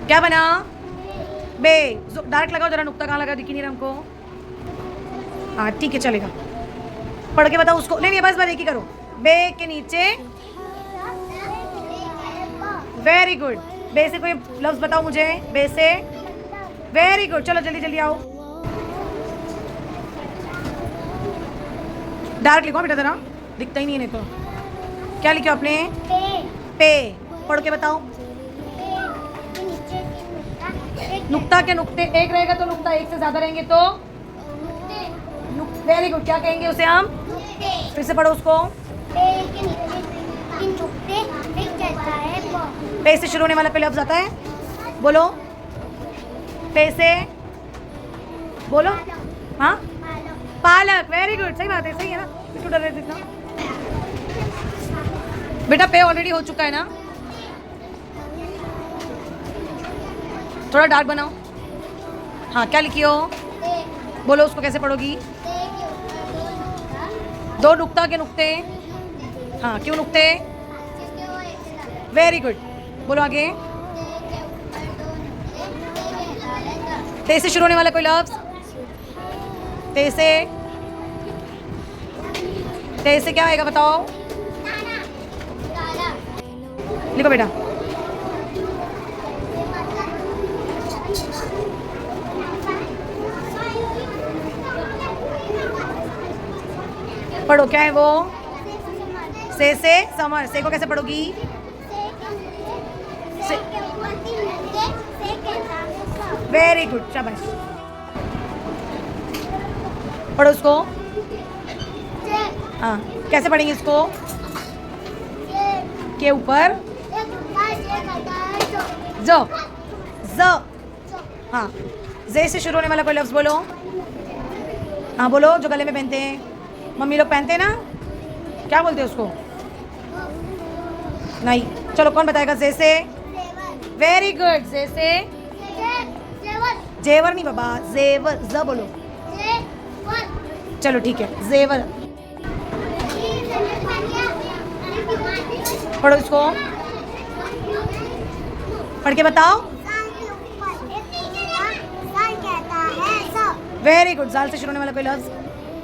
क्या बना? बे। डायरेक्ट लगाओ जरा, नुक्ता कहाँ लगा दिख ही नहीं रहा हमको। हाँ ठीक है चलेगा, पढ़ के बताओ उसको। नहीं बस एक ही करो। बे के नीचे, वेरी गुड। बे से कोई लफ्ज बताओ मुझे, बे से। वेरी गुड, चलो जल्दी जल्दी आओ। डायरेक्ट लिखो बेटा जरा, दिखता ही नहीं है नहीं तो। क्या लिखो आपने? पे। पढ़ के बताओ। नुक्ता के नुक्ते एक रहेगा तो नुक्ता, एक से ज्यादा रहेंगे तो वेरी गुड। क्या कहेंगे उसे हम? फिर से पढ़ो उसको। पे से शुरू होने वाला पहले लफ्ज आता है, बोलो। पे से बोलो। हाँ पालक, वेरी गुड, सही बात है, सही है ना। क्यों डर रहे थे इतना? बेटा पे ऑलरेडी हो चुका है ना, थोड़ा डार्क बनाओ। हाँ क्या लिखी हो? बोलो उसको कैसे पढ़ोगी? दो नुक्ता के नुक्ते। हाँ क्यों नुक्ते? वेरी गुड, बोलो आगे। ते से शुरू होने वाला कोई लफ्ज? ते से क्या आएगा बताओ? लिखो बेटा। पढ़ो, क्या है वो? से समर। से को कैसे पढ़ोगी? वेरी गुड, शाबाश। पढ़ो उसको। हाँ कैसे पढ़ेंगे इसको? के ऊपर ज। हाँ जे से शुरू होने वाला कोई लफ्ज बोलो। हाँ बोलो, जो गले में पहनते हैं, मम्मी लोग पहनते हैं ना, क्या बोलते हैं उसको? नहीं, चलो कौन बताएगा? जे से। वेरी गुड, जे से। जेवर नहीं बाबा, जेवर। ज बोलो। चलो ठीक है, जेवर। पढ़ो इसको, पढ़ के बताओ। वेरी गुड, जाल से शुरू होने वाला कोई लफ्ज?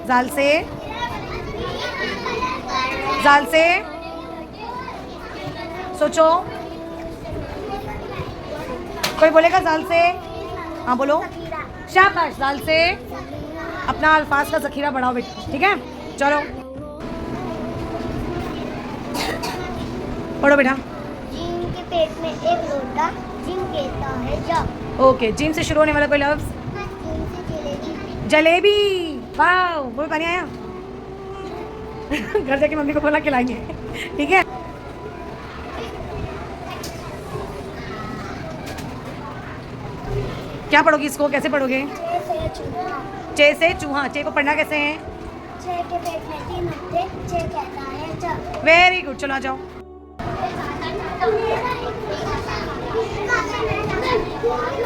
जाल से। जाल से सोचो, कोई बोलेगा जाल से? हाँ बोलो, शाबाश। जाल से अपना अल्फाज का जखीरा बढ़ाओ बेटा, ठीक है। चलो पढ़ो बेटा। जिन के पेट में एक लोटा, जिन कहता है जा। ओके, जिन से शुरू होने वाला कोई लफ्ज? जलेबी। वाह, बोलो पानी आया। घर जाके मम्मी को बोला खिलाएंगे, ठीक है। क्या पढ़ोगी इसको, कैसे पढ़ोगे? चे से चूहा। चे को पढ़ना कैसे है? चे के पेट में तीन नुक्ते, चे कहता है जा। वेरी गुड, चलो आ जाओ।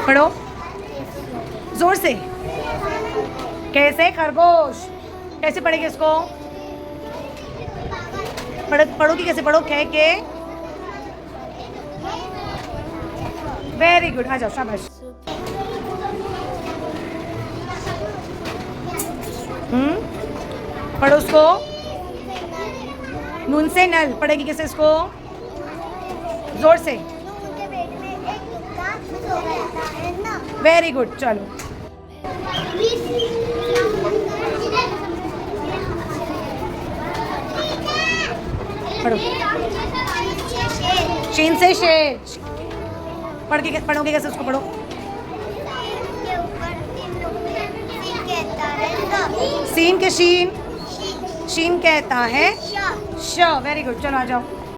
पढ़ो जोर से। कैसे? खरगोश। कैसे पढ़ेंगे इसको? पढ़ोगी कैसे? पढ़ो खे के। वेरी गुड, आ जाओ, शाबाश। पढ़ो उसको। नून से नल। पढ़ेगी कैसे इसको? जोर से। वेरी गुड, चलो। पढ़ो। शीन से शेर। पढ़ोगे कैसे उसको? पढ़ो। सीन के शीन। शीन कहता है श। वेरी गुड, चलो आ जाओ।